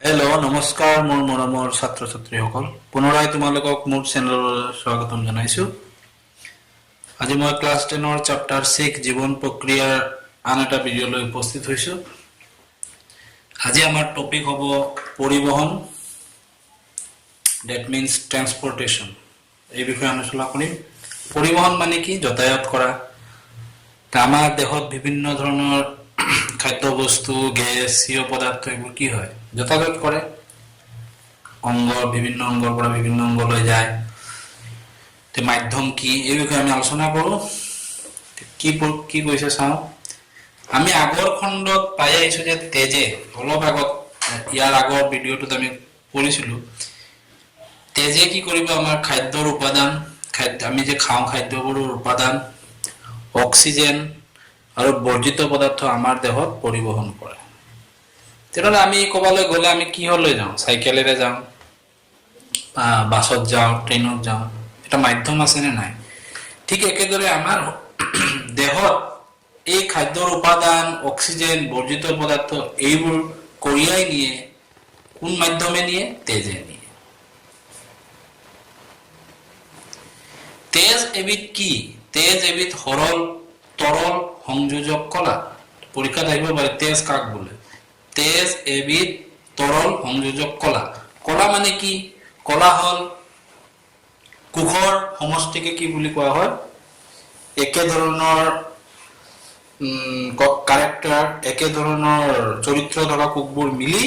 Hello' নমস্কাৰ মোৰ মৰমৰ ছাত্ৰ ছাত্ৰীসকল পুনৰাই তোমালোকক মোৰ চেনেললৈ স্বাগতম জনাইছো। আজি মই ক্লাছ 10ৰ চেপ্টাৰ 6 জীৱন প্ৰক্ৰিয়াৰ আন এটা ভিডিঅ'লৈ উপস্থিত হৈছো। আজি আমাৰ টপিক হ'ব পৰিবহন, ডেট মিন্স ট্ৰান্সপৰ্টেশ্যন। এই বিষয়ে আলোচনা কৰিম। পৰিবহন মানে কি? যাতায়াত কৰা। আমাৰ দেশত বিভিন্ন ধৰণৰ খাদ্য বস্তু, গেছ, চিয় পদাৰ্থ এইবোৰ কি হয়? যাতায়াত কৰে। বিভিন্ন অংগৰ পৰা বিভিন্ন অংগলৈ যায়। মাধ্যম কি এই বিষয়ে আমি আলোচনা কৰোঁ। কি কৈছে চাওঁ। আমি আগৰ খণ্ডত পাই আহিছোঁ যে তেজে, অলপ আগত ইয়াৰ আগৰ ভিডিঅ'টোত আমি পঢ়িছিলোঁ, তেজে কি কৰিব? আমাৰ খাদ্যৰ উপাদান, আমি যে খাওঁ খাদ্যবোৰৰ উপাদান, অক্সিজেন আৰু বৰ্জিত পদাৰ্থ আমাৰ দেহত পৰিবহন কৰে। তেনেহ'লে আমি ক'বালৈ গ'লে আমি কিহলৈ যাওঁ? চাইকেলেৰে যাওঁ, বাছত যাওঁ, ট্ৰেইনত যাওঁ। এটা মাধ্যম আছেনে নাই? ঠিক একেদৰে আমাৰ দেহত এই খাদ্যৰ উপাদান, অক্সিজেন, বৰ্জিত পদাৰ্থ এইবোৰ কঢ়িয়াই নিয়ে কোন মাধ্যমে নিয়ে? তেজে নিয়ে। তেজ এবিধ কি? তেজ এবিধ সৰল তৰল সংযোজক কলা। পৰীক্ষাত আহিব পাৰে তেজ কাক বোলে? তেজ এবিধ তৰল সংযোজক কলা। কলা মানে কি? কলা হল কোষৰ সমষ্টিকে কি বুলি কোৱা হয়? একে ধৰণৰ কাৰেক্টাৰ, একে ধৰণৰ চৰিত্ৰ থকা কোষবোৰ মিলি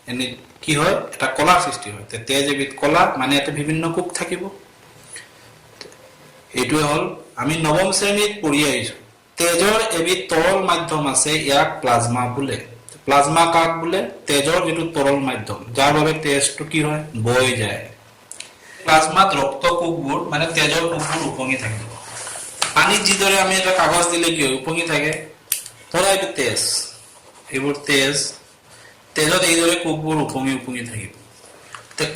এনে কি হয়? এটা কলাৰ সৃষ্টি হয়। তেজ এবিধ কলা মানে এটা বিভিন্ন কোষ থাকিব। এইটোৱে হ'ল আমি নৱম শ্ৰেণীত পঢ়ি আহিছো। তেজৰ এবিধ তৰল মাধ্যম আছে, ইয়াক প্লাজমা বোলে। প্লাজমা কাক বোলে? তেজৰ যিটো তৰল মাধ্যম, যাৰ বাবে তেজটো কি হয়? বৈ যায়। প্লাজমাত ৰক্ত কোষবোৰ মানে তেজৰ কোষবোৰ উপঙি থাকিব। পানীত যিদৰে আমি এটা কাগজ দিলে কি হয়? উপঙি থাকে। ধৰা এইটো তেজ, এইবোৰ তেজত এইদৰে কোষবোৰ উপঙি থাকিব।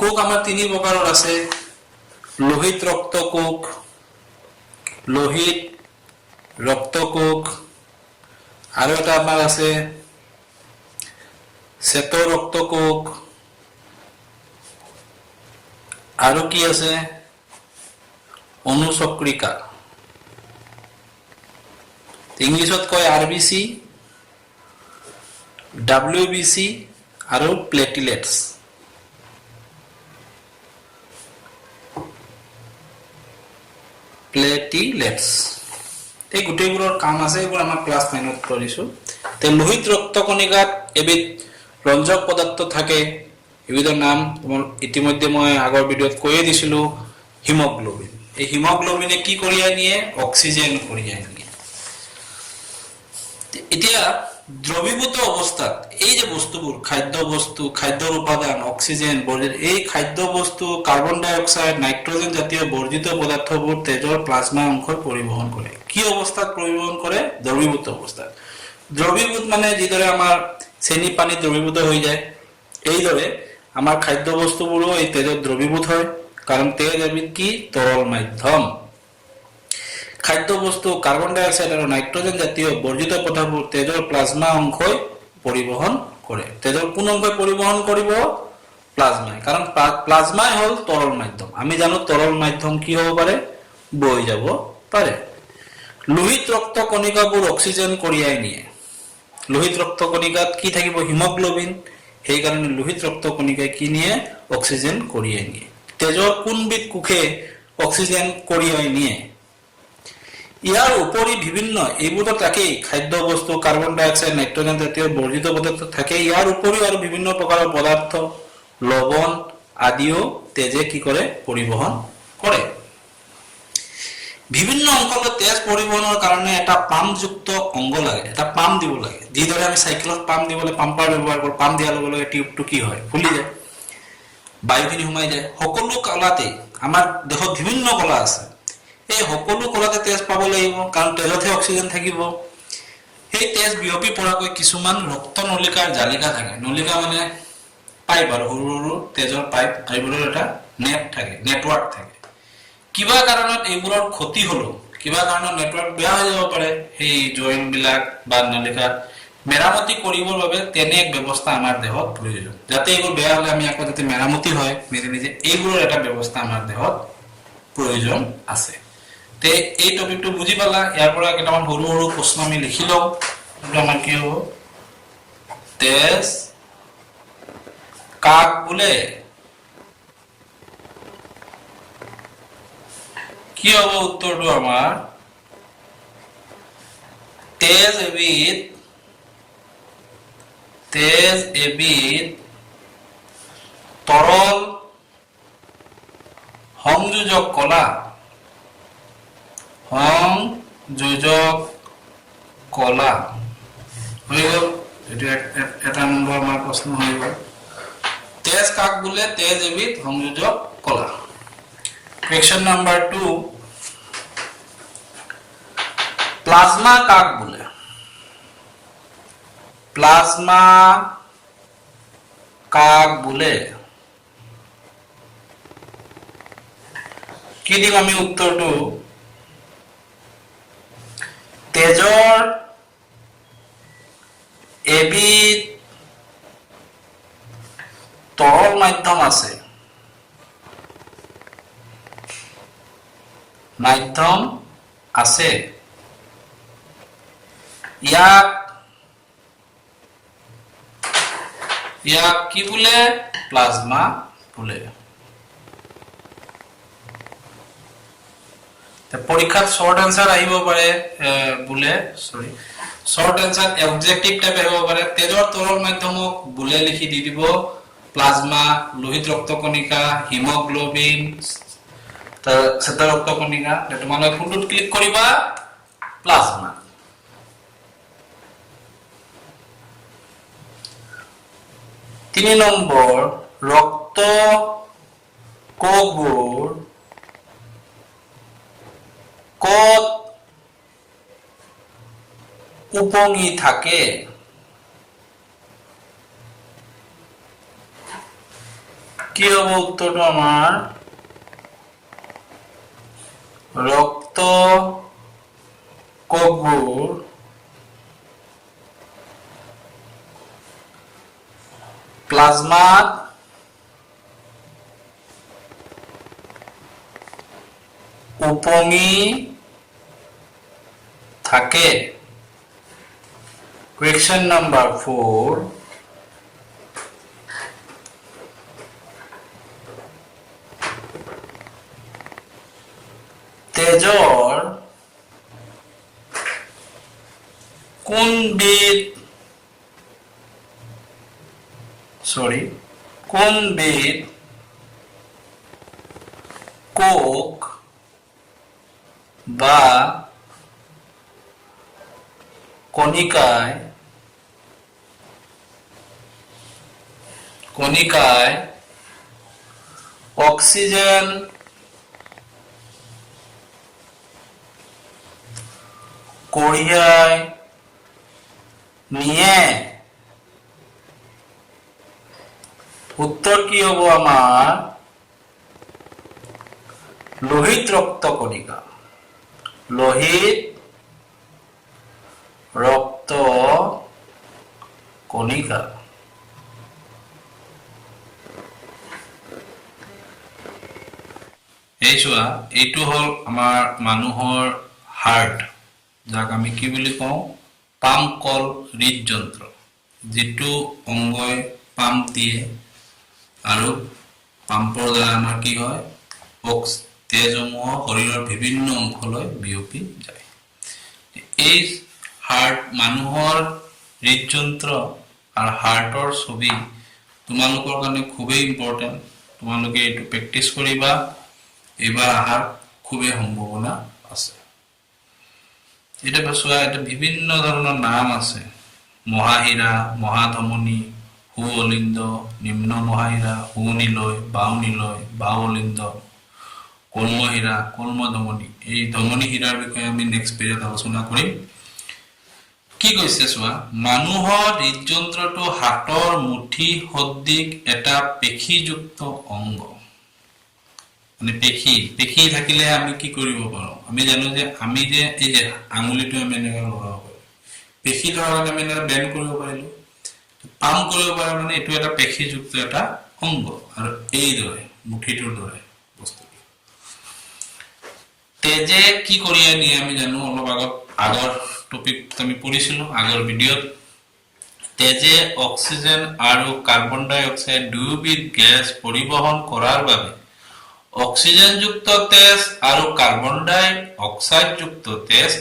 কোষ আমাৰ তিনি প্ৰকাৰৰ আছে। লোহিত ৰক্ত কোষ, লোহিত ৰক্ত কোষ, আৰু এটা আমাৰ আছে শ্বেত ৰক্ত কোষ, আৰু কি আছে? অনুচক্ৰিকা। ইংলিছত কয় RBC, WBC আৰু প্লেটিলেটছ। এই গোটেইবোৰৰ কাম আছে, এইবোৰ আমাৰ ক্লাছ 9ত পঢ়িছো। লোহিত ৰক্ত কণিকাত এবিধ ৰঞ্জক পদাৰ্থ থাকে। এবিধৰ নাম ইতিমধ্যে মই আগৰ ভিডিঅ'ত কৈয়ে দিছিলো, হিমগ্লবিন। এই হিমগ্লবিনে কি কঢ়িয়াই নিয়ে? অক্সিজেন কঢ়িয়াই নিয়ে। এতিয়া দ্ৰৱীভূত অৱস্থাত এই যে বস্তুবোৰ, খাদ্য বস্তু, খাদ্যৰ উপাদান, অক্সিজেন, এই খাদ্য বস্তু, কাৰ্বন ডাই অক্সাইড, নাইট্ৰজেন জাতীয় বৰ্জিত পদাৰ্থবোৰ তেজৰ প্লাজমা অংশই পৰিবহন কৰে। কি অৱস্থাত পৰিবহন কৰে? দ্ৰৱীভূত অৱস্থাত। দ্ৰৱীভূত মানে যিদৰে আমাৰ চেনি পানীত দ্ৰৱীভূত হৈ যায়, এইদৰে আমাৰ খাদ্য বস্তুবোৰো এই তেজত দ্ৰৱীভূত হয়। কাৰণ তেজ এবিধ কি? তৰল মাধ্যম। খাদ্য বস্তু, কাৰ্বন ডাই অক্সাইড আৰু নাইট্ৰজেন জাতীয় বৰ্জিত পদাৰ্থবোৰ তেজৰ প্লাজমা অংশই পৰিবহন কৰে। তেজৰ কোন অংশই পৰিবহন কৰিব? প্লাজমাই। কাৰণ প্লাজমাই হ'ল তৰল মাধ্যম। আমি জানো তৰল মাধ্যম কি হ'ব পাৰে? বৈ যাব পাৰে। লোহিত ৰক্ত কণিকাবোৰ অক্সিজেন কঢ়িয়াই নিয়ে। লোহিত ৰক্ত কণিকাত কি থাকিব? হিমগ্লবিন। সেইকাৰণে লোহিত ৰক্ত কণিকাই কি নিয়ে? অক্সিজেন কঢ়িয়াই নিয়ে। তেজৰ কোনবিধ কোষে অক্সিজেন কঢ়িয়াই নিয়ে? ইয়াৰ উপৰি বিভিন্ন, এইবোৰতো থাকেই, খাদ্য বস্তু, কাৰ্বন ডাই অক্সাইড, নাইট্ৰজেন জাতীয় বৰ্জিত পদাৰ্থ থাকে। ইয়াৰ উপৰিও আৰু বিভিন্ন প্ৰকাৰৰ পদাৰ্থ, লৱণ আদিও তেজে কি কৰে? পৰিবহন কৰে। বিভিন্ন অংশলৈ তেজ পৰিবহনৰ কাৰণে এটা পাম্পযুক্ত অংগ লাগে, এটা পাম্প দিব লাগে। যিদৰে আমি চাইকেলত পাম্প দিবলৈ পাম্পাৰ ব্যৱহাৰ কৰোঁ, পাম্প দিয়াৰ লগে লগে টিউবটো কি হয়? ফুলি যায়, বায়ুখিনি সোমাই যায়। সকলো কলাতেই আমাৰ দেশত বিভিন্ন কলা আছে। এই সকলো কলাতে তেজ পাব লাগিব, কাৰণ তেজতহে অক্সিজেন থাকিব। সেই তেজ বিয়পি পৰাকৈ কিছুমান ৰক্ত নলিকাৰ জালিকা থাকে। নলিকা মানে পাইপ, আৰু সৰু সৰু তেজৰ পাইপ, এইবোৰৰ এটা নেট থাকে, নেটৱৰ্ক থাকে। কিবা কাৰণত এইবোৰৰ ক্ষতি হলো, কিবা কাৰণত নেটৱৰ্ক বেয়া হৈ যাব পাৰে, সেই জইন বিলাক বা নলিকাত মেৰামতি কৰিবৰ বাবে তেনে এক ব্যৱস্থা আমাৰ দেহত প্ৰয়োজন, যাতে এইবোৰ বেয়া হলে আমি আকৌ যাতে মেৰামতি হয় নিজে নিজে, এইবোৰৰ এটা ব্যৱস্থা আমাৰ দেহত প্ৰয়োজন আছে। তে এই টপিকটো বুজি পালা, ইয়াৰ পৰা কেইটামান সৰু সৰু প্ৰশ্ন আমি লিখি লওঁ। আমাৰ কি হ'ব, তেজ কাক বোলে? কি হ'ব উত্তৰটো আমাৰ, তেজ এবিধ তৰল সংযোজক কলা, সংযোজক কলা হৈ গ'ল। এইটো এটা নম্বৰ আমাৰ প্ৰশ্ন হৈ গ'ল। তেজ কাক বোলে? তেজ এবিধ সংযোজক কলা। কুৱেশ্যন নাম্বাৰ 2, প্লাজমা কাক বোলে? প্লাজমা কাক বোলে? কি দিম আমি উত্তৰটো, তেজৰ এবিধ তৰল মাধ্যম আছে, ইয়াক কি বোলে? প্লাজমা বোলে। পৰীক্ষাত শৰ্ট এনসাৰ আহিব পাৰে বোলে, শৰ্ট এনসাৰ অবজেক্টিভ টাইপ আহিব পাৰে। তেজৰ তৰল মাধ্যমক বোলে লিখি দি দিব প্লাজমা, লোহিত ৰক্ত কণিকা, হিমোগ্লোবিন, শ্বেত ৰক্ত কণিকা। তোমালোকে কোনটোত ক্লিক কৰিবা? প্লাজমা। তিনি নম্বৰ, ৰক্ত কোষবোৰ ক'ত উপঙি থাকে? কি হ'ব উত্তৰটো আমাৰ, ৰক্ত কোষবোৰ প্লাজমাত উপঙি থাকে। কুৱেশ্যন নাম্বাৰ 4, তেজৰ কোনবিধ কোষ বা কণিকায় অক্সিজেন কঢ়িয়াই নিয়ে? উত্তৰ কি হ'ব আমাৰ, লোহিত ৰক্ত কণিকা। লোহিত ৰক্ত কণিকা। এই চোৱা, এইটো হ'ল আমাৰ মানুহৰ হাৰ্ট, যাক আমি কি বুলি কওঁ, পাম্প কল হৃদযন্ত্ৰ। যিটো অংগই পাম্প দিয়ে আৰু পাম্পৰ দ্বাৰা আমাৰ কি হয়, তেজসমূহ শৰীৰৰ বিভিন্ন অংশলৈ বিয়পি যায়। এই হাৰ্ট, মানুহৰ হৃদযন্ত্ৰ আৰু হাৰ্টৰ ছবি তোমালোকৰ কাৰণে খুবেই ইম্পৰ্টেণ্ট। তোমালোকে এইটো প্ৰেক্টিছ কৰিবা, এইবাৰ অহাৰ খুবেই সম্ভাৱনা আছে। এতিয়া চোৱা, এটা বিভিন্ন ধৰণৰ নাম আছে, মহাহীৰা, মহাধমনী, সুঅলিন্দ, নিম্ন মহাহীৰা, সুনিলয়, বাহুনিলয়, বাহুঅলিন্দ, কলমহীৰা, কলমধমনী। এই ধমনী হীৰাৰ বিষয়ে আমি নেক্সট পেজত আলোচনা কৰিম। কি কৈছে চোৱা, মানুহৰ হৃদযন্ত্ৰটো হাতৰ মুঠি সদৃশ এটা পেশীযুক্ত অংগ। মানে পেশী থাকিলে আমি কি কৰিব পাৰো, আমি জানো যে আমি যে এই যে আঙুলিটো আমি এনেকৈ লগাব পাৰো, পেশী ধৰা আমি বেণ্ড কৰিব পাৰিলো, পাম্প কৰিব পাৰে, মানে এইটো এটা পেশীযুক্ত এটা অংগ আৰু এইদৰে মুঠিটোৰ দৰে বস্তু। তেজে কি কৰি নিয়ে আমি জানো, অলপ আগৰ টপিক আমি পঢ়িছিলো আগৰ ভিডিঅ'ত। তেজে অক্সিজেন আৰু কাৰ্বন ডাই অক্সাইড দুয়োবিধ গেছ পৰিবহন কৰাৰ বাবে অক্সিজেনযুক্ত তেজ আৰু কাৰ্বন ডাই অক্সাইডযুক্ত তেজ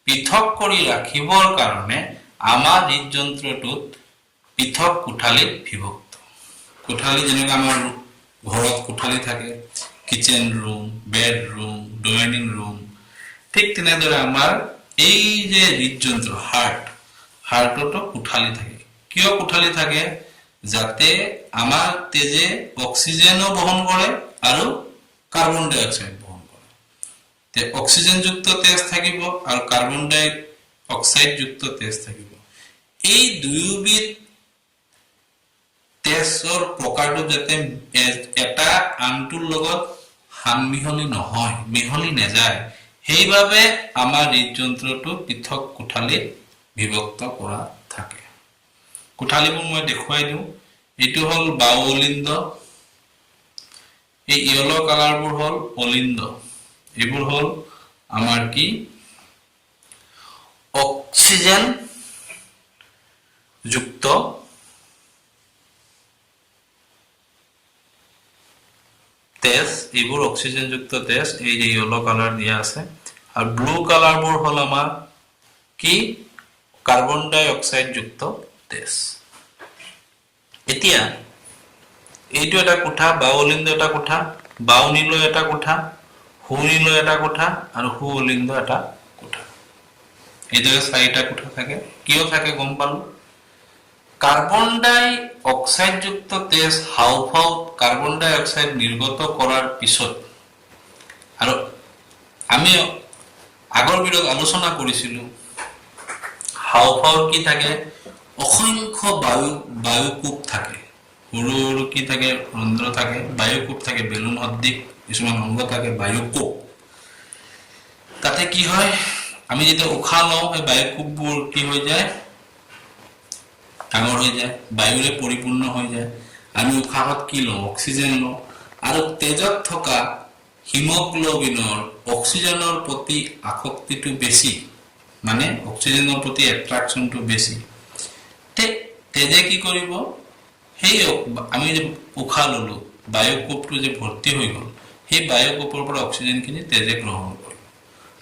পৃথক কৰি ৰাখিবৰ কাৰণে আমাৰ হৃদযন্ত্ৰটোত পৃথক কোঠালিত বিভক্ত। কোঠালি যেনেকৈ আমাৰ ঘৰত কোঠালি থাকে, kitchen room, bedroom, dining room, ঠিক তেনেদৰে আমাৰ এই যে হৃদযন্ত্ৰ হাৰ্টতো কোঠালি থাকে। কিয় কোঠালি থাকে? যাতে আমাৰ তেজে অক্সিজেনো বহন কৰে আৰু কাৰ্বন ডাই অক্সাইড বহন কৰে। তে অক্সিজেনযুক্ত তেজ থাকিব আৰু কাৰ্বন ডাই অক্সাইডযুক্ত তেজ থাকিব। এই দুয়োবিধ তেজৰ প্ৰকাৰটো যাতে এটা আনটোৰ লগত সানমিহলি নহয়, মিহলি নাযায়, সেইবাবে আমাৰ হৃদযন্ত্ৰটো পৃথক কোঠালিত বিভক্ত কৰা থাকে। কোঠালিবোৰ মই দেখুৱাই দিওঁ। এইটো হ'ল বায়ু অলিন্দ, এই ইয়েলো কালাৰবোৰ হ'ল অলিন্দ, এইবোৰ হ'ল আমাৰ কি অক্সিজেন যুক্ত তেজ, এইবোৰ অক্সিজেন যুক্ত তেজ, এই যে ইয়েলো কালাৰ দিয়া আছে। আৰু ব্লু কালাৰবোৰ হ'ল আমাৰ কি কাৰ্বন ডাই অক্সাইড যুক্ত তেজ। এতিয়া এইটো এটা কোঠা, বায়ু অলিন্দ এটা কোঠা, বায়ু নীল এটা কোঠা, সুনীল এটা কোঠা আৰু সু অলিন্দ এটা কোঠা। এইদৰে 4টা কোঠা থাকে। কিয় থাকে গম পালো। কাৰ্বন ডাই অক্সাইডযুক্ত তেজ হাওঁফাওঁত কাৰ্বন ডাই অক্সাইড নিৰ্গত কৰাৰ পিছত, আৰু আমি আগৰ ভিডিঅ'ত আলোচনা কৰিছিলো হাওঁফাওঁত কি থাকে, অসংখ্য বায়ুকোপ থাকে, সৰু সৰু কি থাকে, ৰন্ধ্ৰ থাকে, বায়ুকোপ থাকে, বেলুন সদৃশ কিছুমান অংগ থাকে, বায়ুকোপ। তাতে কি হয়, আমি যেতিয়া উশাহ লওঁ সেই বায়ুকোপবোৰ কি হৈ যায়, ডাঙৰ হৈ যায়, বায়ুৰে পৰিপূৰ্ণ হৈ যায়। আমি উশাহত কি লওঁ, অক্সিজেন লওঁ, আৰু তেজত থকা হিমোগ্লোবিনৰ অক্সিজেনৰ প্ৰতি আসক্তিটো বেছি, মানে অক্সিজেনৰ প্ৰতি এট্ৰাকশ্যনটো বেছি। তেজে কি কৰিব, সেই আমি যে উশাহ ললো, বায়ুকোপটো যে ভৰ্তি হৈ গ'ল, সেই বায়ুকোপৰ পৰা অক্সিজেনখিনি তেজে গ্ৰহণ কৰিব,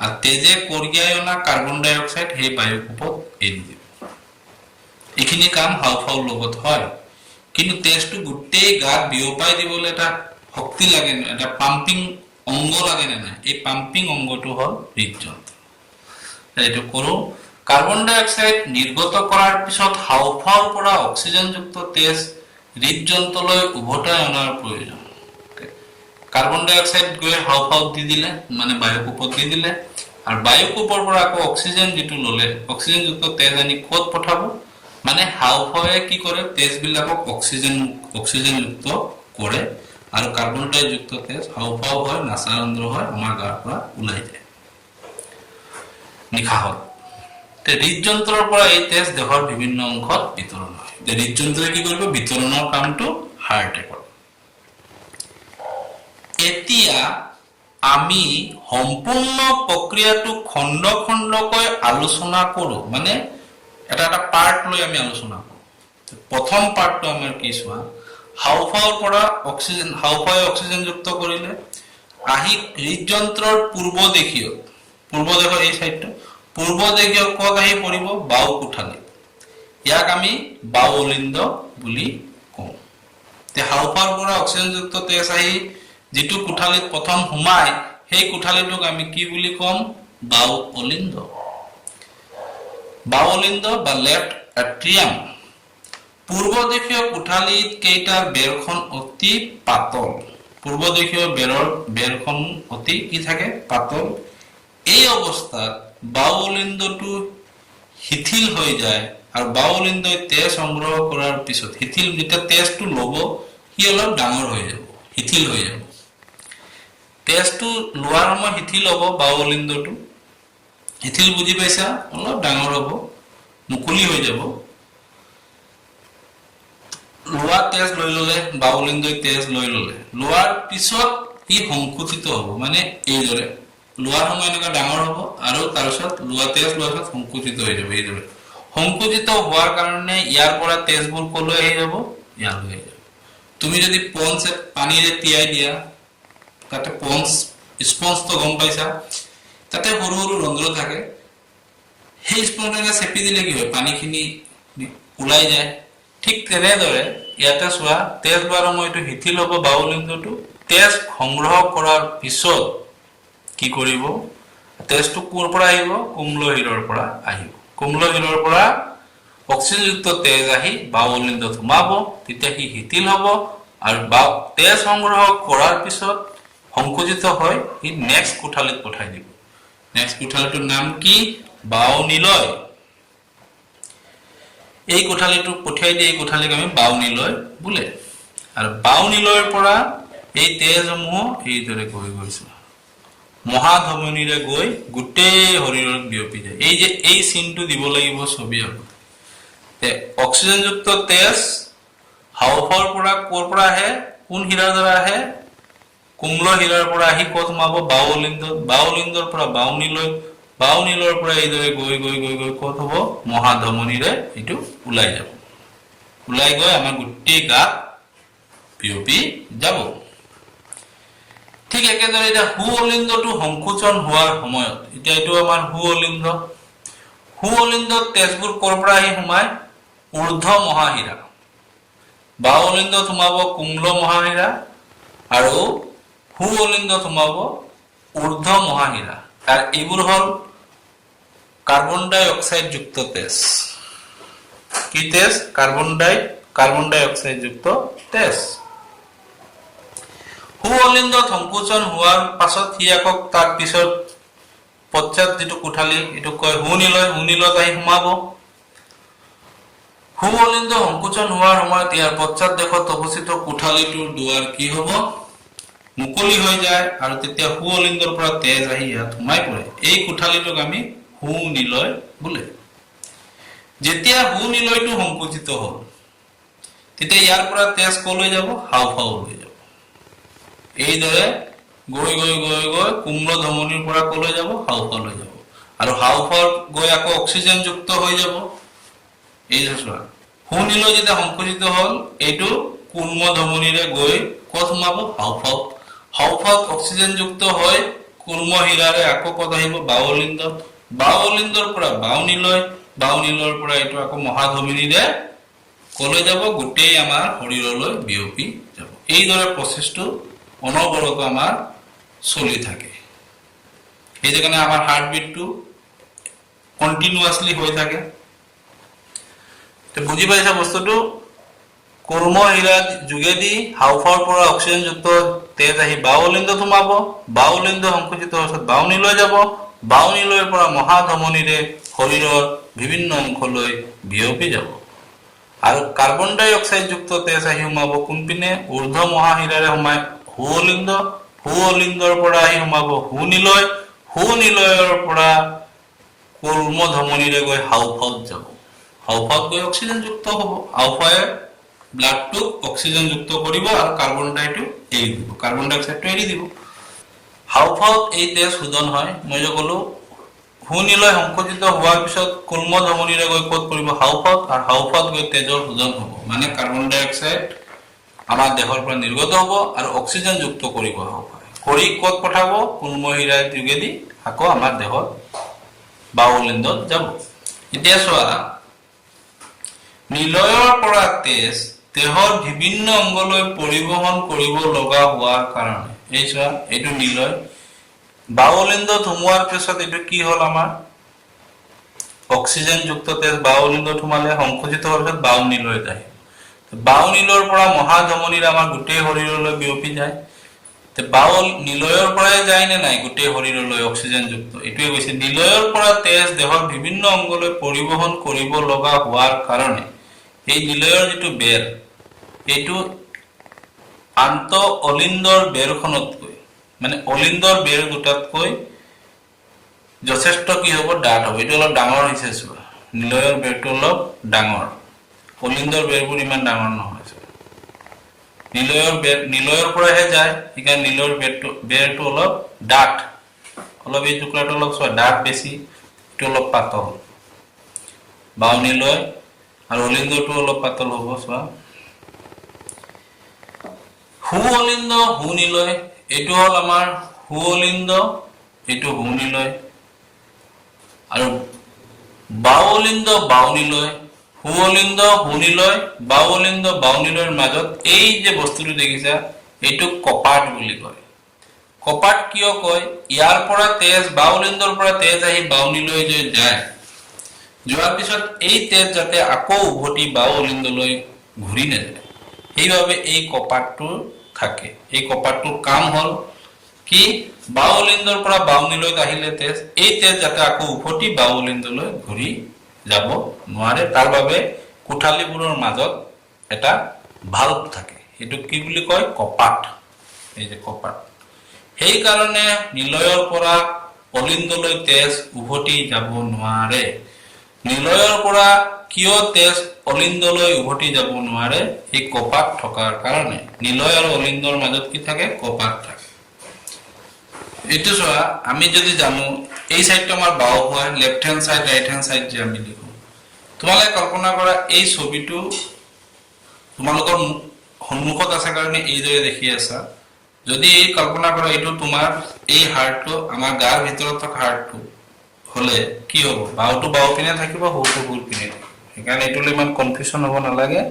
আৰু তেজে কঢ়িয়াই অনা কাৰ্বন ডাই অক্সাইড সেই বায়ুকোপত এৰি দিব। এইখিনি কাম হাওঁফাওঁৰ লগত হয়। কিন্তু তেজটো গোটেই গাত বিয়পাই দিবলৈ এটা শক্তি লাগে, এটা পাম্পিং অংগ লাগে নে নাই, এই পাম্পিং অংগটো হ'ল হৃদযন্ত্ৰ। এইটো কৰো। কাৰ্বন ডাই অক্সাইড নিৰ্গত কৰাৰ পিছত হাওঁফাওঁৰ পৰা অক্সিজেনযুক্ত তেজ হৃদযন্ত্ৰলৈ উভতাই অনাৰ প্ৰয়োজন। কাৰ্বন ডাই অক্সাইড গৈ হাওঁফাওঁত দি দিলে, মানে বায়ুকোপত দি দিলে, আৰু বায়ুকোপৰ পৰা আকৌ অক্সিজেন যিটো ললে, অক্সিজেনযুক্ত তেজ আনি ক'ত পঠাব, মানে হাওঁফাওঁৱে কি কৰে, তেজবিলাকক অক্সিজেনযুক্ত কৰে, আৰু কাৰ্বন ডাই যুক্ত তেজ হাওঁফাওঁ হয়, নাসাৰন্ধ্ৰ হয়, আমাৰ গাৰ পৰা ওলাই যায় নিশাহত। হৃদযন্ত্ৰৰ পৰা এই তেজ দেহৰ বিভিন্ন অংশত বিতৰণ হয়। হৃদযন্ত্ৰই কি কৰিব, বিতৰণৰ কামটো হাৰ্টে কৰে। এতিয়া আমি সম্পূৰ্ণ প্ৰক্ৰিয়াটো খণ্ড খণ্ডকৈ আলোচনা কৰো, মানে এটা এটা পাৰ্ট লৈ আমি আলোচনা কৰো। প্ৰথম পাৰ্টটো আমাৰ কি চোৱা, হাওঁফাওঁৰ পৰা অক্সিজেন, হাওঁফাওঁৱে অক্সিজেনযুক্ত কৰিলে, আহি হৃদযন্ত্ৰৰ পূৰ্বদেশীয় এই চাইডটো পূৰ্বদেশীয় ক'ত আহি পৰিব, বায়ু কোঠালিত। ইয়াক আমি বায়ু অলিন্দ বুলি কওঁ। হাওঁফাওঁৰ পৰা অক্সিজেনযুক্ত তেজ আহি যিটো কোঠালিত প্ৰথম সোমায়, সেই কোঠালিটোক আমি কি বুলি কম, বায়ু অলিন্দ। বায়ু অলিন্দ বা লেফ্ট এট্ৰিয়াম। পূৰ্বদেশীয় কোঠালিত কেইটাৰ বেৰখন অতি পাতল, পূৰ্বদেশীয় বেৰখন অতি কি থাকে, পাতল। এই অৱস্থাত বায়ু অলিন্দটো শিথিল হৈ যায়, আৰু বায়ু অলিন্দই তেজ সংগ্ৰহ কৰাৰ পিছত শিথিল, যেতিয়া তেজটো ল'ব সি অলপ ডাঙৰ হৈ যাব, শিথিল হৈ যাব। তেজটো লোৱাৰ সময় শিথিল হ'ব, বায়ু অলিন্দটো শিথিল, বুজি পাইছা, অলপ ডাঙৰ হ'ব। মুকলি হৈ যাব। লোৱা তেজ লৈ ললে, বাউলিন্দই তেজ লৈ ললে, লোৱাৰ পিছত ই সংকুচিত হ'ব, মানে এইদৰে লোৱাৰ সময় এনেকুৱা ডাঙৰ হ'ব আৰু তাৰপিছত লোৱা তেজ লোৱাৰ পিছত সংকুচিত হৈ যাব। এইদৰে সংকুচিত হোৱাৰ কাৰণে ইয়াৰ পৰা তেজবোৰ কলৈ আহি যাব, ইয়ালৈ আহি যাব। তুমি যদি পঞ্চ পানীৰে তিয়াই দিয়া, তাতে পঞ্চ স্পঞ্জটো গম পাইছা, তাতে সৰু সৰু ৰন্ধ্ৰ থাকে, সেই স্পঞ্জটো চেপি দিলে কি হয়, পানীখিনি ওলাই যায়। ঠিক তেনেদৰে ইয়াতে চোৱা, তেজ লোৱাৰ সময়টো শিথিল হ'ব বাহুলিংগটো। তেজ সংগ্ৰহ কৰাৰ পিছত কি কৰিব, তেজটো ক'ৰ পৰা আহিব, কুম্ল শিৰৰ পৰা আহিব। কুম্ল শিৰৰ পৰা অক্সিজেনযুক্ত তেজ আহি বাহুলিংগত সোমাব, তেতিয়া সি শিথিল হ'ব আৰু তেজ সংগ্ৰহ কৰাৰ পিছত সংকুচিত হয় সি নেক্সট কোঠালিত পঠাই দিব। নেক্সট কোঠালিটোৰ নাম কি, বাওনিলয়। এই কোঠালিটো পঠিয়াই দিয়ে, এই কোঠালিক আমি বাওনিলয় বোলে। আৰু বাওনিলয়ৰ পৰা এই তেজসমূহ এইদৰে গৈছে মহাধমনীৰে গৈ গোটেই শৰীৰত বিয়পি যায়। এই যে এই চিনটো দিব লাগিব ছবি আগতে। অক্সিজেনযুক্ত তেজ হাওঁফাওঁৰ পৰা ক'ৰ পৰা আহে, কোন শিৰাৰ দ্বাৰা আহে, কুম্ল শিৰাৰ পৰা আহি ক'ত সোমাব, বাহুলিংগত। বাহুলিংগৰ পৰা বাওনিলয়, বাওনিলয়ৰ পৰা এইদৰে গৈ গৈ গৈ গৈ ক'ত হ'ব, মহাধমনীৰে এইটো ওলাই যাব। ওলাই গৈ আমাৰ গোটেই গাত বিয়পি যাব। ঠিক একেদৰে এতিয়া সুঅলিন্দটো সংকোচন হোৱাৰ সময়ত, এতিয়া এইটো আমাৰ সুঅলিন্দ। সুঅলিন্দত তেজবোৰ ক'ৰ পৰা আহি সোমায়, ঊৰ্ধ্ব মহাশিৰা। বাওলিন্দত সোমাব কুম্ল মহাশিৰা আৰু সুঅলিন্দত সোমাব ঊৰ্ধ্ব মহাশিৰা। আৰু এইবোৰ হ'ল কাৰ্বন ডাই অক্সাইড যুক্ত তেজ। কি তেজ, কাৰ্বন ডাই অক্সাইড যুক্ত তেজ। সুঅলিন্দত সংকোচন হোৱাৰ পাছত সি আকৌ তাৰ পিছত পশ্চাত যিটো কোঠালি, এইটো কয় সুনিলয়। সুনিলয়ত আহি সোমাব। সুঅলিন্দ সংকোচন হোৱাৰ সময়ত ইয়াৰ পশ্চাত দেশত অৱস্থিত কোঠালিটোৰ দুৱাৰ কি হ'ব, মুকলি হৈ যায় আৰু তেতিয়া সুঅলিন্দৰ পৰা তেজ আহি ইয়াত সোমাই পৰে। এই কোঠালিটোক আমি সুনিলয় বোলে। যেতিয়া সুনিলয়টো সংকুচিত হ'ল, তেতিয়া ইয়াৰ পৰা তেজ কলৈ যাব, হাওঁফাওঁলৈ যাব। এইদৰে গৈ গৈ গৈ গৈ কুম্ল ধমনীৰ পৰা কলৈ যাব, হাওঁফাওঁলৈ যাব। আৰু হাওঁফাওঁত গৈ আকৌ অক্সিজেনযুক্ত হৈ যাব। এই চোৱা, সুনিলয় যেতিয়া সংকুচিত হ'ল, এইটো কুম্ল ধমনীৰে গৈ ক'ত সোমাব, হাওঁফাওঁত। হাওঁফাওঁত অক্সিজেনযুক্ত হৈ কুম্ল শিৰাৰে আকৌ ক'ত আহিব, বাহুলিন্দত। বাহুলিন্দৰ পৰা বাওনিলয়, বাওনিলয়ৰ পৰা এইটো আকৌ মহাধমনীৰে কলৈ যাব, গোটেই আমাৰ শৰীৰলৈ বিয়পি যাব। এইদৰে প্ৰচেছটো অনবৰত আমাৰ চলি থাকে। সেইকাৰণে আমাৰ হাৰ্টবিটটো কণ্টিনিউৱাছলি হৈ থাকে। বুজি পাইছা বস্তুটো, কুৰ্ম শিৰাৰ যোগেদি হাওঁফাওঁৰ পৰা অক্সিজেনযুক্ত তেজ আহি বাহুলিন্দত সোমাব, বাহুলিন্দ সংকুচিত হোৱাৰ পিছত বাওনিলয় যাব, বাওনিলয়ৰ পৰা মহাধমনীৰে শৰীৰৰ বিভিন্ন অংশলৈ বিয়পি যাব। আৰু কাৰ্বন ডাই অক্সাইড যুক্ত তেজ আহি সোমাব কোনপিনে, ঊৰ্ধ্ব মহাশিৰাৰে সোমাই সুঅলিন্দ, সুঅলিন্দৰ পৰা আহি সোমাব সুনিলয়, সুনিলয়ৰ পৰা কুৰ্ম ধমনীৰে গৈ হাওঁফাওঁত যাব। হাওঁফাওঁত গৈ অক্সিজেনযুক্ত হ'ব। হাওঁফাওঁয়ে ব্লাডটোক অক্সিজেনযুক্ত কৰিব আৰু কাৰ্বন ডাইটো এৰি দিব, কাৰ্বন ডাই অক্সাইডটো এৰি দিব। হাওঁফাওঁত এই তেজ শোধন হয়। মই যে ক'লো সুনিলয় সংকুচিত হোৱাৰ পিছত কুৰ্ম ধমনীৰে গৈ ক'ত পৰিব, হাওঁফাওঁত। আৰু হাওঁফাওঁত গৈ তেজৰ শোধন হ'ব, মানে কাৰ্বন ডাই অক্সাইড আমাৰ দেহৰ পৰা নিৰ্গত হ'ব আৰু অক্সিজেনযুক্ত কৰিব হাওঁফাওঁয়ে। কৰি ক'ত পঠাব, কুৰ্ম শিৰাৰ যোগেদি আকৌ আমাৰ দেহত বাহুলিন্দত যাব। এতিয়া চোৱা, নিলয়ৰ পৰা তেজ দেহৰ বিভিন্ন অংগলৈ পৰিবহন কৰিব লগা হোৱাৰ কাৰণে, এই চোৱা, এইটো নিলয়। বাহুলিন্দত সোমোৱাৰ পিছত এইটো কি হ'ল, আমাৰ অক্সিজেনযুক্ত তেজ বাহুলিন্দত সোমালে, সংকুচিত হোৱাৰ পিছত বাওনিলয়ত আহিল। বাওনিলয়ৰ পৰা মহাধমনীৰে আমাৰ গোটেই শৰীৰলৈ বিয়পি যায়। নিলয়ৰ পৰাই যায় নে নাই গোটেই শৰীৰলৈ অক্সিজেনযুক্ত, এইটোৱে কৈছে। নিলয়ৰ পৰা তেজ দেহৰ বিভিন্ন অংগলৈ পৰিবহন কৰিব লগা হোৱাৰ কাৰণে এই নিলয়ৰ যিটো বেৰ, এইটো আন্ত অলিন্দৰ বেৰখনতকৈ, মানে অলিন্দৰ বেৰ দুটাতকৈ যথেষ্ট কি হ'ব, ডাঠ হ'ব। এইটো অলপ ডাঙৰ হৈছে চোৱা, নিলয়ৰ বেৰটো অলপ ডাঙৰ, অলিন্দৰ বেৰবোৰ ইমান ডাঙৰ নহয়। নিলয়ৰ পৰাহে যায়, সেইকাৰণে নিলয়ৰ বেৰটো অলপ ডাঠ, অলপ এই টুকুৰাটো অলপ চোৱা ডাঠ বেছি, এইটো অলপ পাতল। বাও নিলয় আৰু অলিন্দটো অলপ পাতল হ'ব চোৱা। সু অলিন্দ সু নিলয়, এইটো হ'ল আমাৰ সু অলিন্দ, এইটো সু নিলয়। আৰু বাও অলিন্দ বাও নিলয়, সু অলিন্দ সু নিলয়, বাও অলিন্দ বাও নিলয়ৰ মাজত এই যে বস্তুটো দেখিছা, এইটোক কপাট বুলি কয়। কপাট কিয় কয়? ইয়াৰ পৰা তেজ, বাও অলিন্দৰ পৰা তেজ আহি বাও নিলয় যায়, যোৱাৰ পিছত এই তেজ যাতে আকৌ উভতি বাও অলিন্দলৈ ঘূৰি নাযায়, সেইবাবে এই কপাটটো থাকে। এই কপাটটোৰ কাম হ'ল কি? বাও অলিন্দৰ পৰা বাও নিলয়ত আহিলে তেজ, এই তেজ যাতে আকৌ উভতি বাও অলিন্দলৈ ঘূৰি যাব নোৱাৰে, তাৰ বাবে কোঠালিবোৰৰ মাজত এটা ভাল্ভ থাকে, এইটোক কি বুলি কয়? কপাট। এই যে কপাট, সেইকাৰণে নিলয়ৰ পৰা অলিন্দলৈ তেজ উভতি যাব নোৱাৰে। নিলয়ৰ পৰা কিয় তেজ অলিন্দলৈ উভতি যাব নোৱাৰে? এই কপাট থকাৰ কাৰণে। নিলয় আৰু অলিন্দৰ মাজত কি থাকে? কপাট থাকে। এইটো চোৱা, আমি যদি জানো এই সাইডটো আমাৰ বাও হয়, left hand side right hand side যে আমি লিখো, তোমালোকে কল্পনা কৰা এই ছবিটো তোমালোকৰ সন্মুখত আছে কাৰণে এইদৰে দেখি আছা। যদি এই কল্পনা কৰা এইটো তোমাৰ এই হাড়টো আমাৰ গাৰ ভিতৰত থকা হাড়টো হলে কি হ'ব? বাওটো বাও পিনে থাকিব, হুটো হুৰ পিনে থাকিব। সেইকাৰণে এইটো ইমান কনফিউজন হ'ব নালাগে,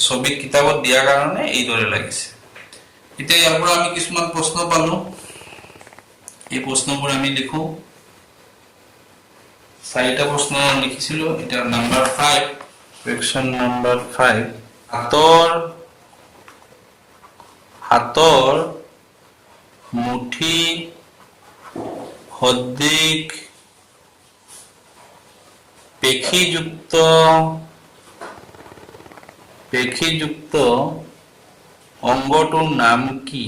ছবি কিতাপত দিয়াৰ কাৰণে এইদৰে লাগিছে। এতিয়া ইয়াৰ পৰা আমি কিছুমান প্ৰশ্ন পালো, এই প্ৰশ্নবোৰ আমি লিখো। 4টা প্ৰশ্ন লিখিছিলো, এটা নাম্বাৰ 5, কোৱেশ্চন নাম্বাৰ 5, হাতৰ মুঠি সদৃশ পেশীযুক্ত অংগটোৰ নাম কি?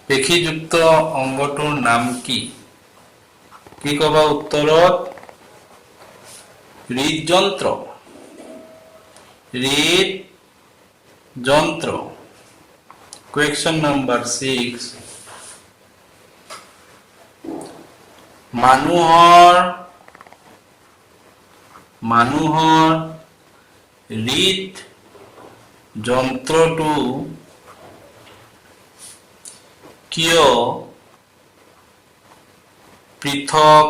পেশীযুক্ত অংগটোৰ নাম কি? কি কবা উত্তৰত? হৃদযন্ত্ৰ। হৃদযন্ত্ৰ। কোৱেশ্চন নাম্বাৰ 6, মানুহৰ হৃদযন্ত্ৰটো কিয় পৃথক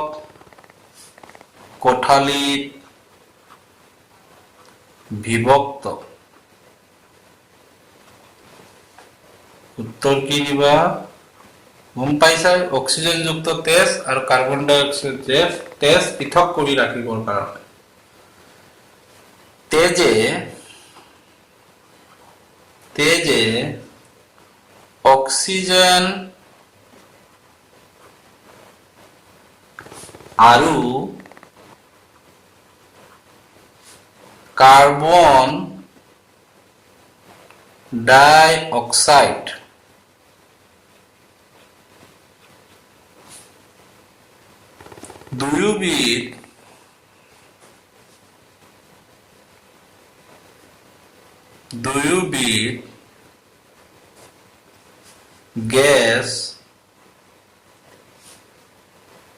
কোঠালিত বিভক্ত? উত্তৰ কি দিবা? গম পাইছা? অক্সিজেনযুক্ত তেজ আৰু কাৰ্বন ডাই অক্সাইড তেজ পৃথক কৰি ৰাখিবৰ কাৰণে তেজে অক্সিজেন আৰু কাৰ্বন ডাই অক্সাইড দুয়োবিধ গেছ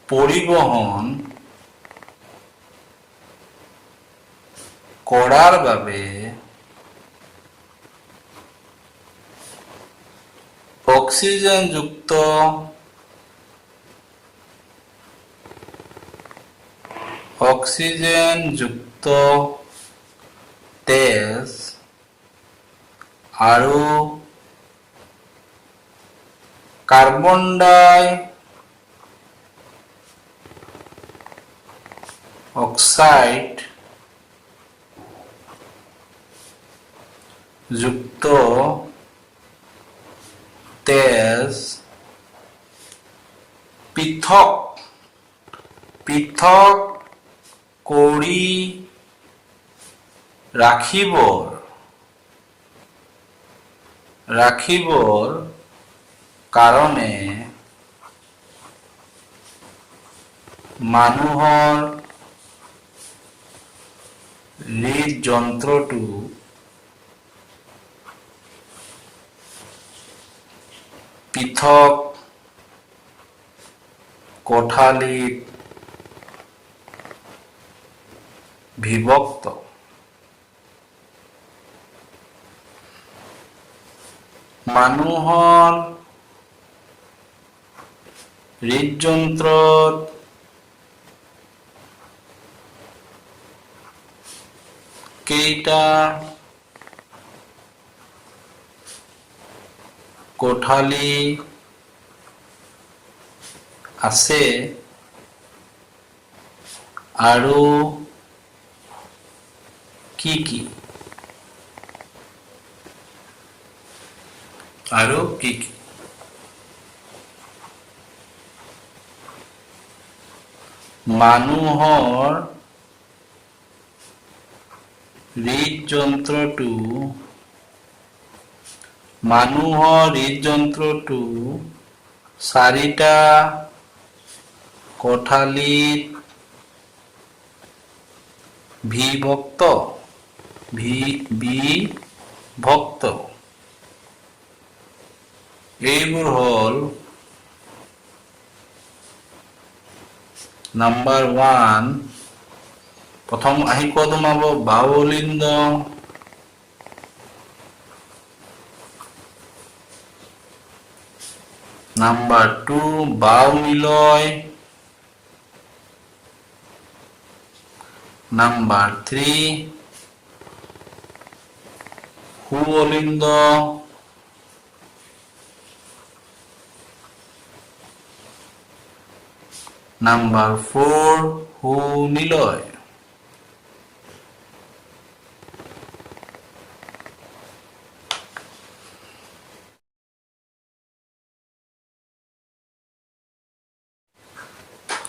পৰিবহন কৰাৰ বাবে অক্সিজেনযুক্ত তেজ আৰু কাৰ্বন ডাই অক্সাইড যুক্ত তেজ পৃথক কৰি ৰাখিবৰ কাৰণে মানুহৰ হৃদযন্ত্ৰটো পৃথক কোঠালিত বিভক্ত। মানুহৰ হৃদযন্ত্ৰত কেইটা কোঠালি আছে আৰু কি কি? মানুহৰ হৃদযন্ত্ৰটো চাৰিটা কোঠালিত বিভক্ত। এইবোৰ হ'ল নাম্বাৰ 1, প্ৰথম আহি ক'ত সোমাব? বাহুলিন্দ। নাম্বাৰ 2 বাহুনিলয়। নাম্বাৰ 3 সুঅলিন্দ। নাম্বাৰ 4 সুনিলয়।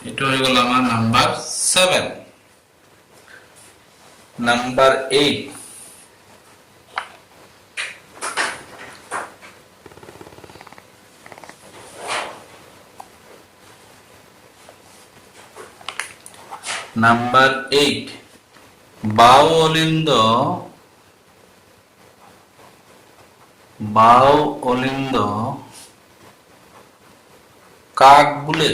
এইটো হৈ গ'ল আমাৰ নাম্বাৰ 7। নাম্বাৰ 8 বাহুঅলিন্দ কাক বোলে?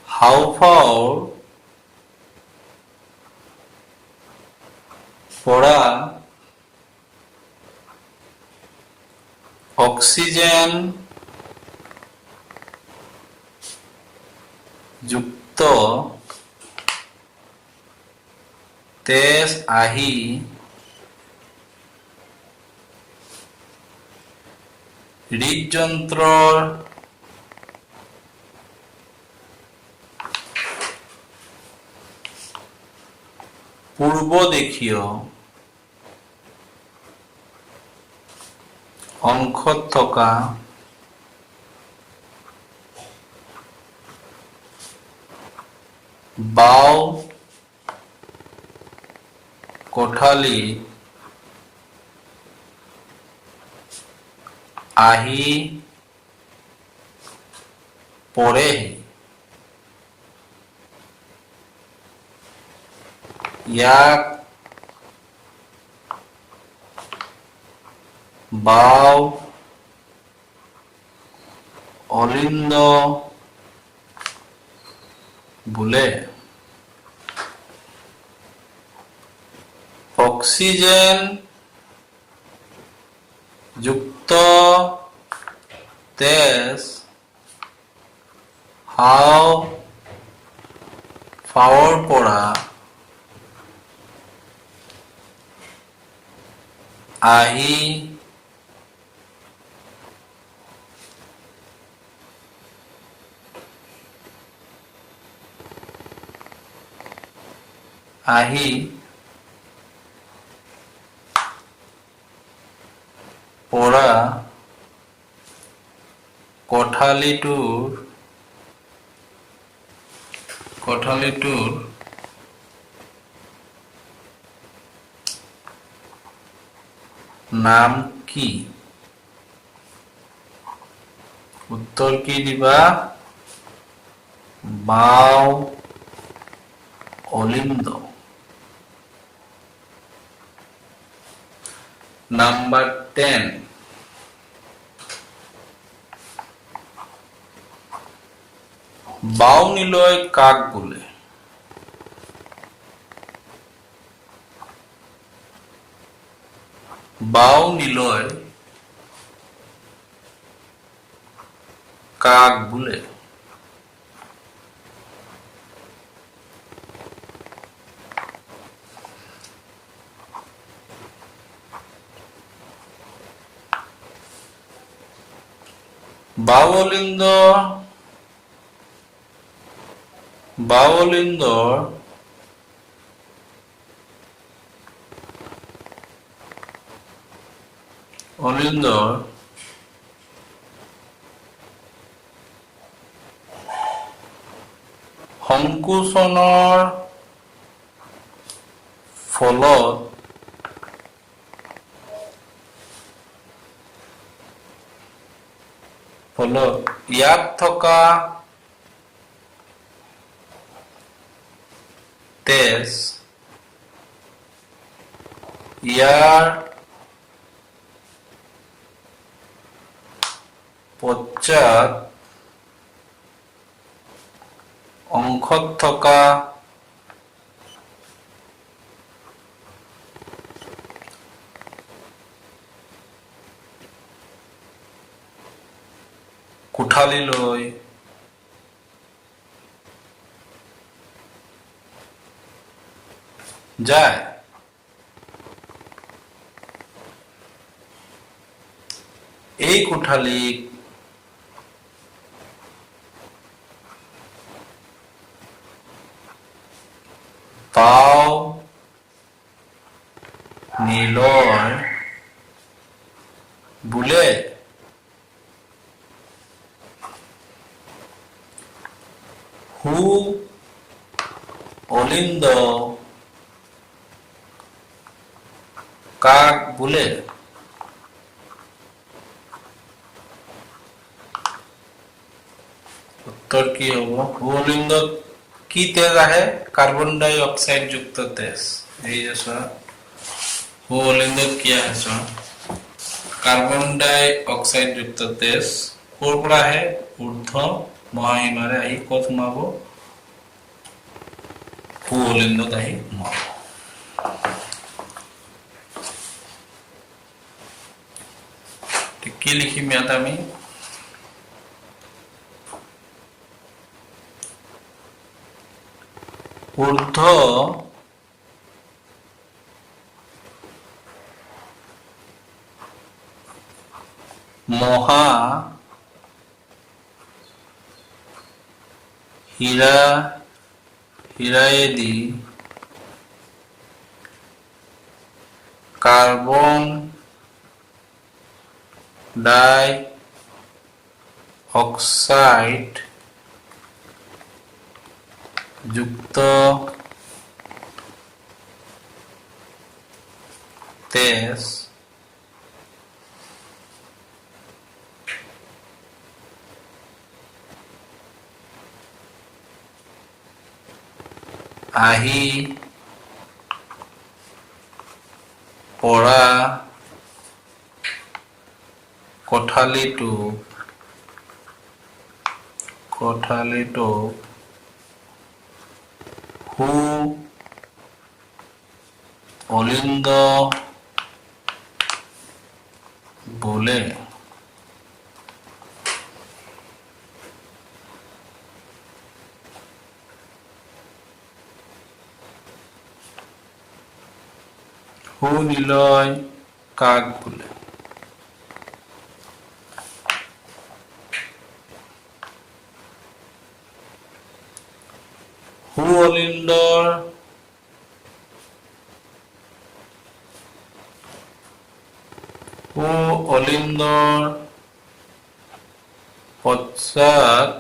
হাঁওফাঁওৰ পৰা অক্সিজেন যুক্ত তেজ আহি হৃদযন্ত্ৰৰ পূৰ্বদেশীয় অংশত থকা বাও কোঠালিত আহি পৰেহি। ইয়াক বাহুঅলিন্দ বোলে। অক্সিজেন যুক্ত তেজ হাঁওফাঁওৰ পৰা আহি পৰা কোঠালিটোৰ নাম কি? উত্তৰ কি দিবা বাও অলিন্দ নাম্বাৰ 10 বাওনিলয় কাক বলে বাওনিলয় কাক বলে বাওলিন্দৰ অলিন্দৰ সংকোচনৰ ফলত ইয়াত থকা তেজ ইয়াৰ পশ্চাৎ অংশত থকা কোঠালিলৈ যায় এই কোঠালিক বাওনিলয় বোলে হু অলিন্দ কাক বোলে উত্তৰ কি হ'ব হু অলিন্দত কি তেজ আহে কাৰ্বন ডাই অক্সাইড যুক্ত তেজ এই যে চোৱা হু অলিন্দত কি আহে চোৱা কাৰ্বন ডাই অক্সাইড যুক্ত তেজ ক'ৰ পৰা আহে ঊৰ্ধ্ব মহাহিমাৰে আহি ক'ত সোমাব হু অলিন্দত আহি সোমাব কি লিখিম ইয়াত আমি ঊৰ্ধ্ব মহাহিৰায়েদি কাৰ্বন ডাই অক্সাইড যুক্ত তেজ আহি পৰা কোঠালিটো হু অলিন্দ বোলে হু নিলয় কাক বোলে হু অলিন্দৰ পশ্চাৎ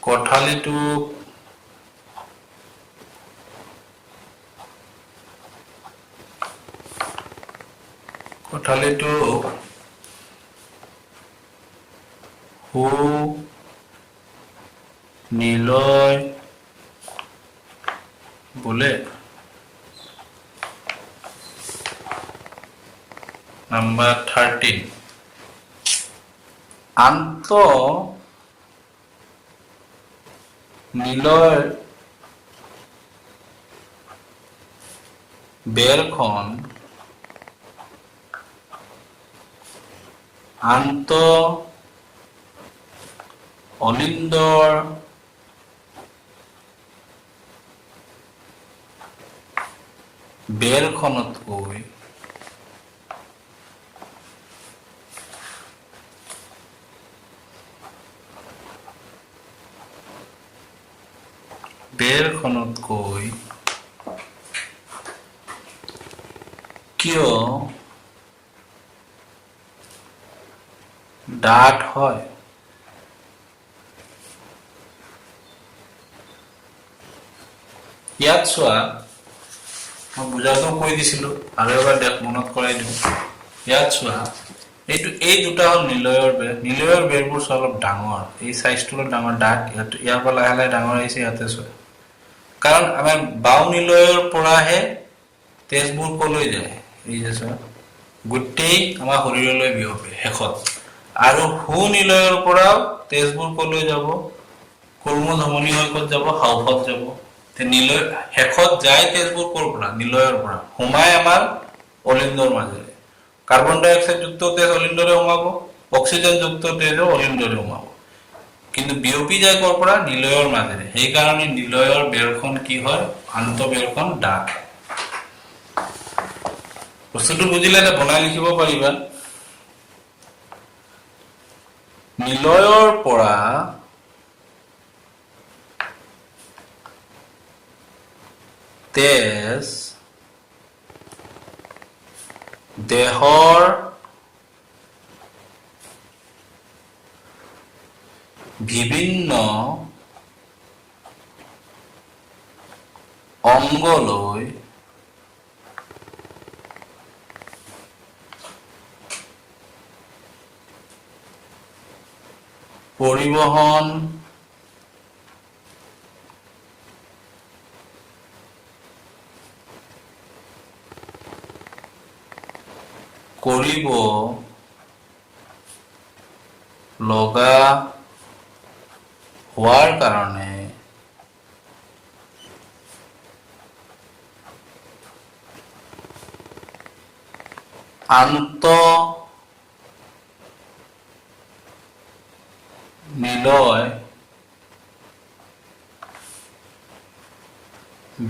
কোঠালিটোক হু নিলয় বোলে। নাম্বাৰ 13 আন্ত নিলয় বেৰখন আন্ত অলিন্দৰ বেৰখনতকৈ কিয় ডাঠ হয়? ইয়াত চোৱা, মই বুজাটো কৈ দিছিলো আৰু এবাৰ মনত কৰাই দিওঁ। ইয়াত চোৱা, এই দুটা হ'ল নিলয়ৰ বেৰ। নিলয়ৰ বেৰবোৰ চোৱা অলপ ডাঙৰ, এই চাইজটো অলপ ডাঙৰ, ডাঠ। ইয়াৰ পৰা লাহে লাহে ডাঙৰ আহিছে। ইয়াতে চোৱা, কাৰণ আমাৰ বাও নিলয়ৰ পৰাহে তেজবোৰ কলৈ যায়? এই যে চোৱা, গোটেই আমাৰ শৰীৰলৈ বিয়পে শেষত। আৰু সু নিলয়ৰ পৰাও তেজবোৰ কলৈ যাব? কৰ্ম ধমনী হৈ ক'ত যাব? হাওফাওত যাব। নিলয় শেষত যায় তেজবোৰ ক'ৰ পৰা? নিলয়ৰ পৰা সোমাই আমাৰ অলিন্দৰ মাজেৰে। কাৰ্বন ডাই অক্সাইড যুক্ত তেজ অলিন্দৰে সোমাব, অক্সিজেন যুক্ত তেজো অলিন্দৰে সোমাব। কিন্তু বিয়পি যায় ক'ৰ পৰা? নিলয়ৰ মাজেৰে। সেইকাৰণে নিলয়ৰ বেৰখন কি হয়? আন্ত বেৰখন ডাঠ। বস্তুটো বুজিলে এটা বনাই লিখিব পাৰিবা। নিলয়ৰ পৰা তেজ দেহৰ বিভিন্ন অংগলৈ পৰিবহন কৰিব লগা হোৱাৰ কাৰণে আন্ত নিলয়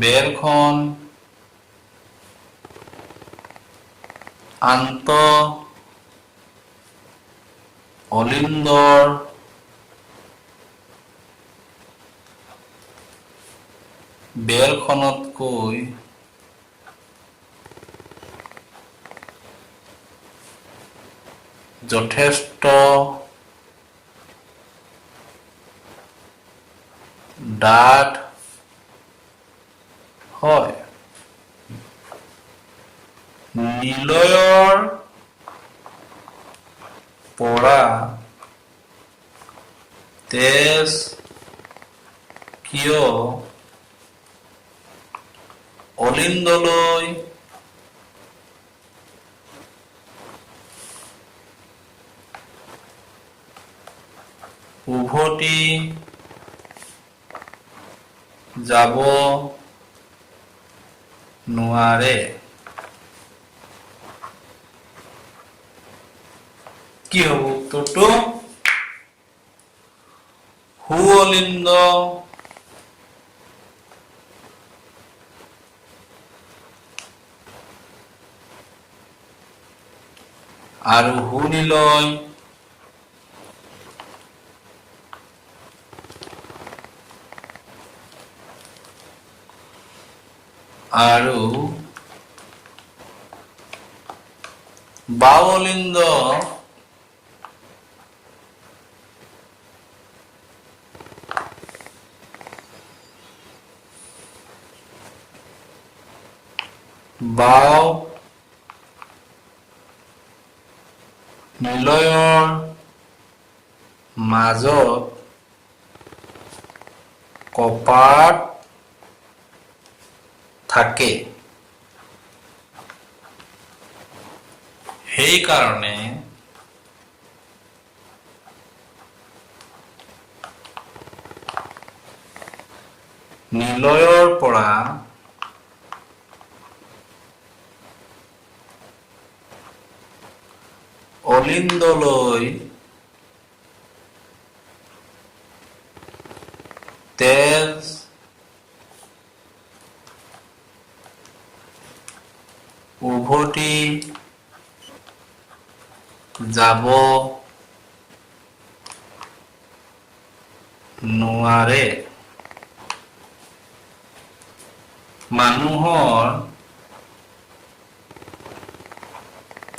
বেৰখন আন্ত অলিন্দৰ বেৰখনতকৈ যথেষ্ট ডাঠ হয়। নিলয়ৰ পৰা তেজ কিয় অলিন্দলৈ উভতি যাব নোৱাৰে? কি হ'ব উত্তৰটো? সু অলিন্দ আৰু সু নিলয় আৰু বাও অলিন্দ বাও নিলয়ৰ মাজত কপাট থাকে সেইকাৰণে নিলয়ৰ পৰা অলিন্দলৈ তেজ উভতি যাব নোৱাৰে মানুহৰ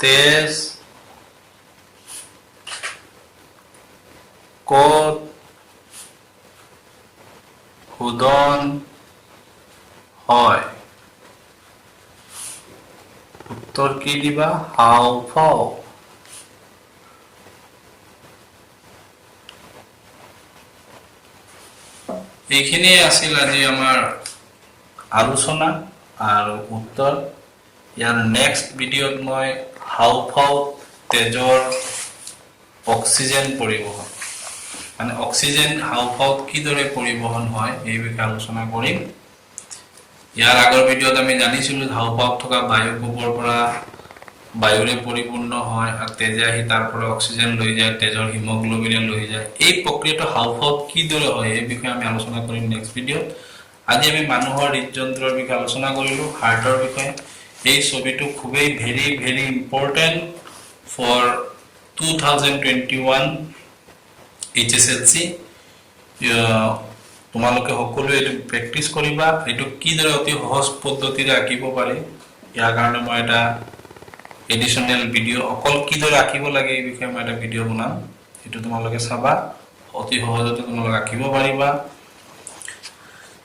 তেজ ক'ত শোধন হয় উত্তৰ কি দিবা হাওঁফাওঁ এইখিনিয়ে আছিল আজি আমাৰ আলোচনা আৰু উত্তৰ ইয়াৰ নেক্সট ভিডিঅ'ত মই হাওঁফাওঁ তেজৰ অক্সিজেন পৰিবহন মানে অক্সিজেন হাওঁফাওঁত কিদৰে পৰিবহন হয় এই বিষয়ে আলোচনা কৰিম ইয়াৰ আগৰ ভিডিঅ'ত আমি জানিছিলো হাওঁফাওঁত থকা বায়ু কোষৰ পৰা বায়ুৰে পৰিপূৰ্ণ হয় আৰু তেজে আহি তাৰ পৰা অক্সিজেন লৈ যায় তেজৰ হিমোগ্লোবিনে লৈ যায় এই প্ৰক্ৰিয়াটো হাওঁফাওঁত কিদৰে হয় এই বিষয়ে আমি আলোচনা কৰিম নেক্সট ভিডিঅ'ত আজি আমি মানুহৰ হৃদযন্ত্ৰৰ বিষয়ে আলোচনা কৰিলো হাৰ্টৰ বিষয়ে এই ছবিটো খুবেই very very important for 2021 HSLC তোমালোকে সকলোৱে এটো প্ৰেক্টিস কৰিবা এটো কিদৰে অতি সহজ পদ্ধতিৰে আঁকিব পাৰি ইয়াৰ কাৰণে মই এটা এডিশনাল ভিডিও অকল কিদৰে আঁকিব লাগে এই বিষয়ে মই এটা ভিডিও বনাম এটো তোমালোকে চাবা অতি সহজতে তোমালোকে আঁকিব পাৰিবা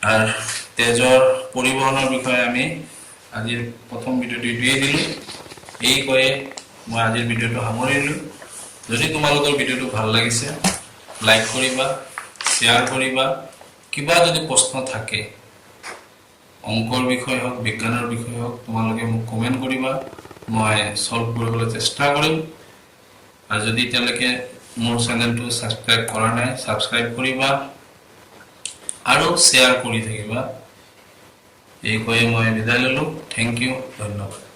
আৰু তেজৰ পৰিবহনৰ বিষয়ে আমি আজিৰ প্ৰথম ভিডিওটো দিয়ে দিলো এই কয়ে মই আজিৰ ভিডিওটো সামৰিলো যদি তোমালোকৰ ভিডিওটো ভাল লাগিছে লাইক কৰিবা শেয়াৰ কৰিবা কিবা যদি প্ৰশ্ন থাকে অংকৰ বিষয় হওক বিজ্ঞানৰ বিষয় হওক তোমালোকে মোক কমেন্ট কৰিবা মই সলভ কৰিবলৈ চেষ্টা কৰিম আৰু যদি তেওঁলোকে মোৰ চেনেলটো সাবস্ক্ৰাইব কৰা নাই সাবস্ক্ৰাইব কৰিবা আৰু শেয়াৰ কৰি থাকিবা এই কয়ে মই বিদায় ললো থ্যাংক ইউ ধন্যবাদ